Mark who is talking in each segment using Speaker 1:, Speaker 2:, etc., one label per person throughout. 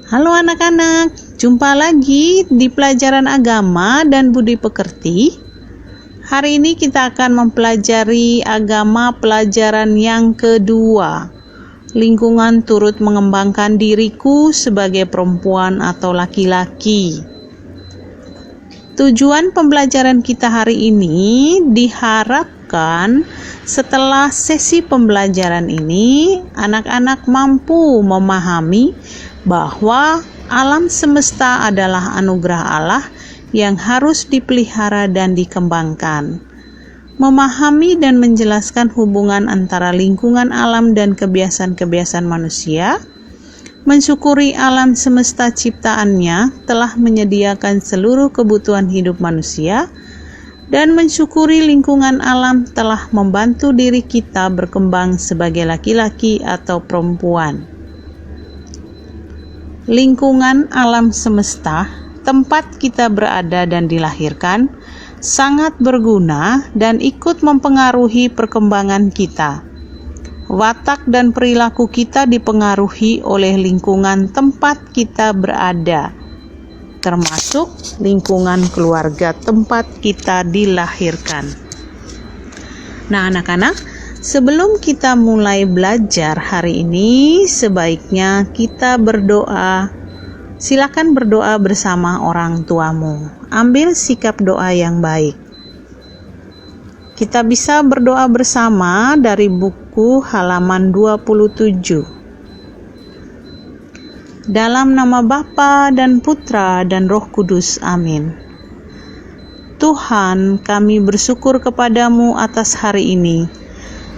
Speaker 1: Halo anak-anak, jumpa lagi di pelajaran agama dan budi pekerti. Hari ini kita akan mempelajari agama pelajaran yang kedua. Lingkungan turut mengembangkan diriku sebagai perempuan atau laki-laki. Tujuan pembelajaran kita hari ini diharapkan setelah sesi pembelajaran ini, anak-anak mampu memahami bahwa alam semesta adalah anugerah Allah yang harus dipelihara dan dikembangkan. Memahami dan menjelaskan hubungan antara lingkungan alam dan kebiasaan-kebiasaan manusia, mensyukuri alam semesta ciptaannya telah menyediakan seluruh kebutuhan hidup manusia, dan mensyukuri lingkungan alam telah membantu diri kita berkembang sebagai laki-laki atau perempuan. Lingkungan alam semesta, tempat kita berada dan dilahirkan, sangat berguna dan ikut mempengaruhi perkembangan kita. Watak dan perilaku kita dipengaruhi oleh lingkungan tempat kita berada, termasuk lingkungan keluarga tempat kita dilahirkan. Nah, anak-anak, sebelum kita mulai belajar hari ini, sebaiknya kita berdoa. Silakan berdoa bersama orang tuamu. Ambil sikap doa yang baik. Kita bisa berdoa bersama dari buku halaman 27. Dalam nama Bapa dan Putra dan Roh Kudus. Amin. Tuhan, kami bersyukur kepadamu atas hari ini.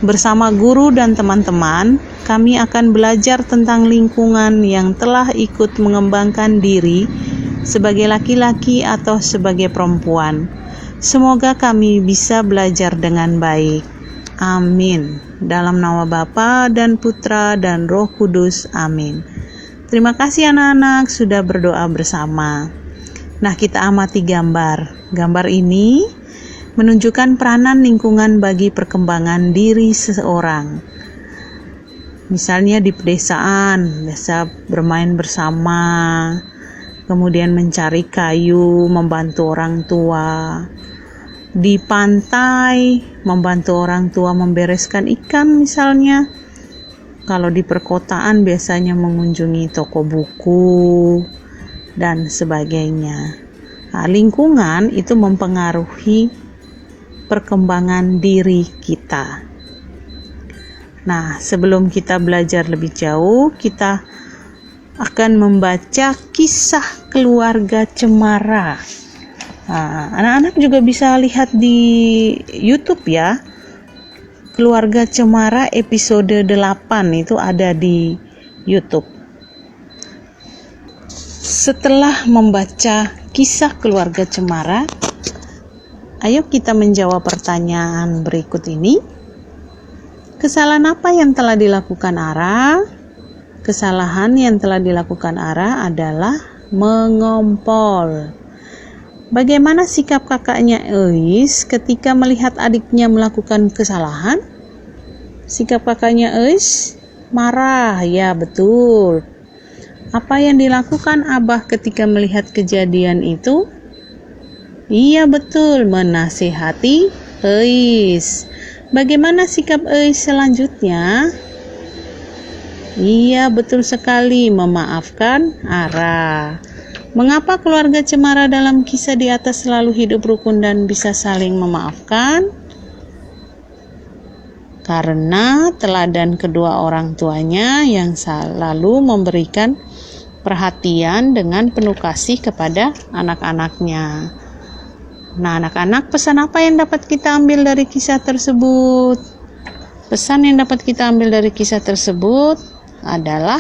Speaker 1: Bersama guru dan teman-teman, kami akan belajar tentang lingkungan yang telah ikut mengembangkan diri sebagai laki-laki atau sebagai perempuan. Semoga kami bisa belajar dengan baik. Amin. Dalam nama Bapa dan Putra dan Roh Kudus. Amin. Terima kasih anak-anak sudah berdoa bersama. Nah, kita amati gambar. Gambar ini menunjukkan peranan lingkungan bagi perkembangan diri seseorang. Misalnya di pedesaan, biasa bermain bersama, kemudian mencari kayu, membantu orang tua. Di pantai, membantu orang tua membereskan ikan misalnya. Kalau di perkotaan biasanya mengunjungi toko buku dan sebagainya. Nah, lingkungan itu mempengaruhi perkembangan diri kita. Nah, sebelum kita belajar lebih jauh, kita akan membaca kisah keluarga Cemara. Nah, anak-anak juga bisa lihat di YouTube ya. Keluarga Cemara episode 8 itu ada di YouTube. Setelah membaca kisah keluarga Cemara, ayo kita menjawab pertanyaan berikut ini. Kesalahan apa yang telah dilakukan Ara? Kesalahan yang telah dilakukan Ara adalah mengompol. Bagaimana sikap kakaknya Eis ketika melihat adiknya melakukan kesalahan? Sikap kakaknya Eis marah, ya betul. Apa yang dilakukan Abah ketika melihat kejadian itu? Iya betul, menasihati Eis. Bagaimana sikap Eis selanjutnya? Iya betul sekali, memaafkan Ara. Mengapa keluarga Cemara dalam kisah di atas selalu hidup rukun dan bisa saling memaafkan? Karena teladan kedua orang tuanya yang selalu memberikan perhatian dengan penuh kasih kepada anak-anaknya. Nah, anak-anak, pesan apa yang dapat kita ambil dari kisah tersebut? Pesan yang dapat kita ambil dari kisah tersebut adalah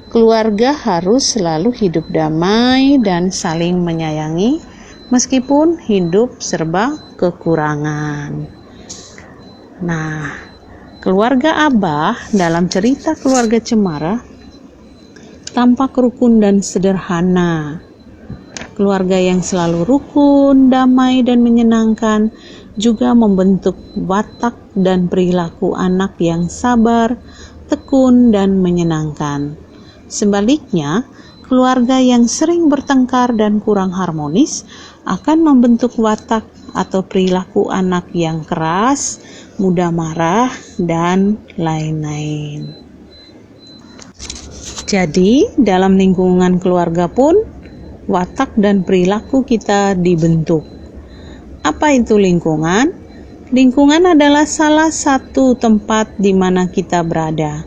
Speaker 1: keluarga harus selalu hidup damai dan saling menyayangi meskipun hidup serba kekurangan. Nah, keluarga Abah dalam cerita keluarga Cemara tampak rukun dan sederhana. Keluarga yang selalu rukun, damai, dan menyenangkan juga membentuk watak dan perilaku anak yang sabar, tekun, dan menyenangkan. Sebaliknya, keluarga yang sering bertengkar dan kurang harmonis akan membentuk watak atau perilaku anak yang keras, mudah marah, dan lain-lain. Jadi, dalam lingkungan keluarga pun, watak dan perilaku kita dibentuk. Apa itu lingkungan? Lingkungan adalah salah satu tempat di mana kita berada.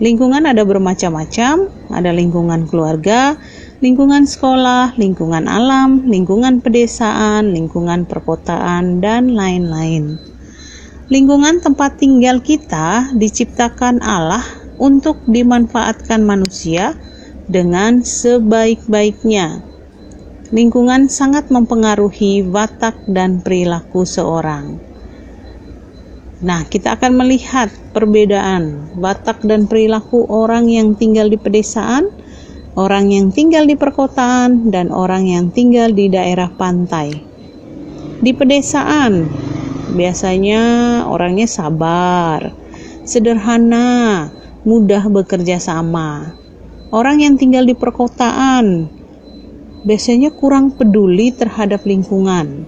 Speaker 1: Lingkungan ada bermacam-macam, ada lingkungan keluarga, lingkungan sekolah, lingkungan alam, lingkungan pedesaan, lingkungan perkotaan, dan lain-lain. Lingkungan tempat tinggal kita diciptakan Allah untuk dimanfaatkan manusia dengan sebaik-baiknya. Lingkungan sangat mempengaruhi watak dan perilaku seorang. Nah, kita akan melihat perbedaan watak dan perilaku orang yang tinggal di pedesaan, orang yang tinggal di perkotaan, dan orang yang tinggal di daerah pantai. Di pedesaan, biasanya orangnya sabar, sederhana, mudah bekerja sama. Orang yang tinggal di perkotaan, biasanya kurang peduli terhadap lingkungan,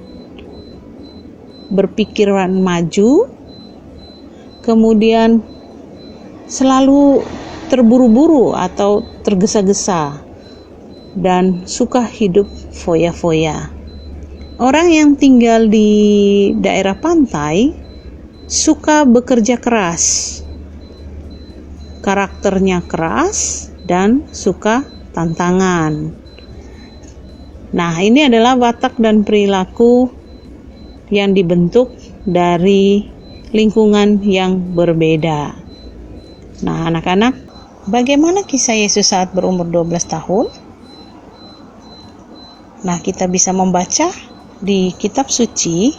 Speaker 1: berpikiran maju, kemudian selalu terburu-buru atau tergesa-gesa, dan suka hidup foya-foya. Orang yang tinggal di daerah pantai suka bekerja keras, karakternya keras, dan suka tantangan. Nah, ini adalah watak dan perilaku yang dibentuk dari lingkungan yang berbeda. Nah, anak-anak, bagaimana kisah Yesus saat berumur 12 tahun? Nah, kita bisa membaca di kitab suci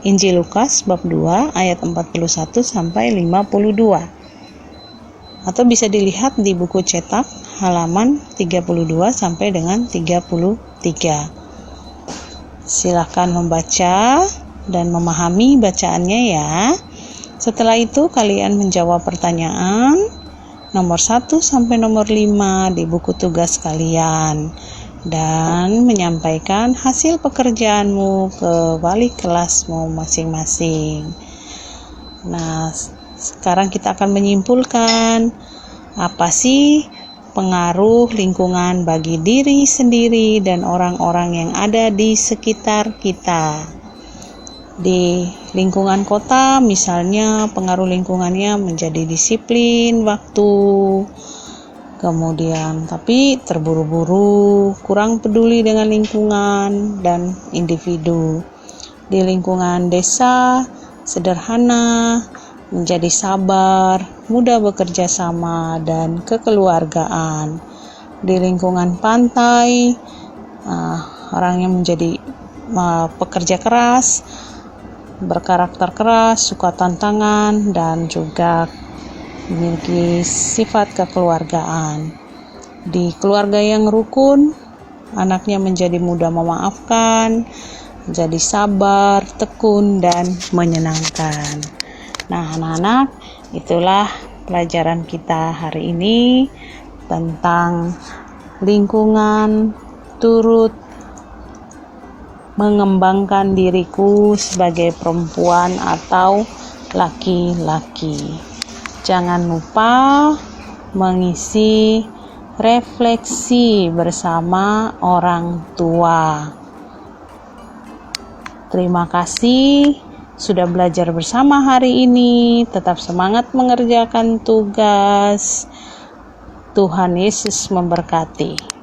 Speaker 1: Injil Lukas bab 2 ayat 41 sampai 52. Atau bisa dilihat di buku cetak halaman 32 sampai dengan 33. Silakan membaca dan memahami bacaannya ya. Setelah itu kalian menjawab pertanyaan nomor 1 sampai nomor 5 di buku tugas kalian dan menyampaikan hasil pekerjaanmu ke wali kelasmu masing-masing. Nah, sekarang kita akan menyimpulkan apa sih pengaruh lingkungan bagi diri sendiri dan orang-orang yang ada di sekitar kita. Di lingkungan kota misalnya pengaruh lingkungannya menjadi disiplin waktu, kemudian tapi terburu-buru, kurang peduli dengan lingkungan dan individu. Di lingkungan desa sederhana, menjadi sabar, mudah bekerja sama, dan kekeluargaan. Di lingkungan pantai, orang yang menjadi pekerja keras, berkarakter keras, suka tantangan, dan juga memiliki sifat kekeluargaan. Di keluarga yang rukun, anaknya menjadi mudah memaafkan, menjadi sabar, tekun, dan menyenangkan. Nah, anak-anak, itulah pelajaran kita hari ini tentang lingkungan turut mengembangkan diriku sebagai perempuan atau laki-laki. Jangan lupa mengisi refleksi bersama orang tua. Terima kasih sudah belajar bersama hari ini. Tetap semangat mengerjakan tugas. Tuhan Yesus memberkati.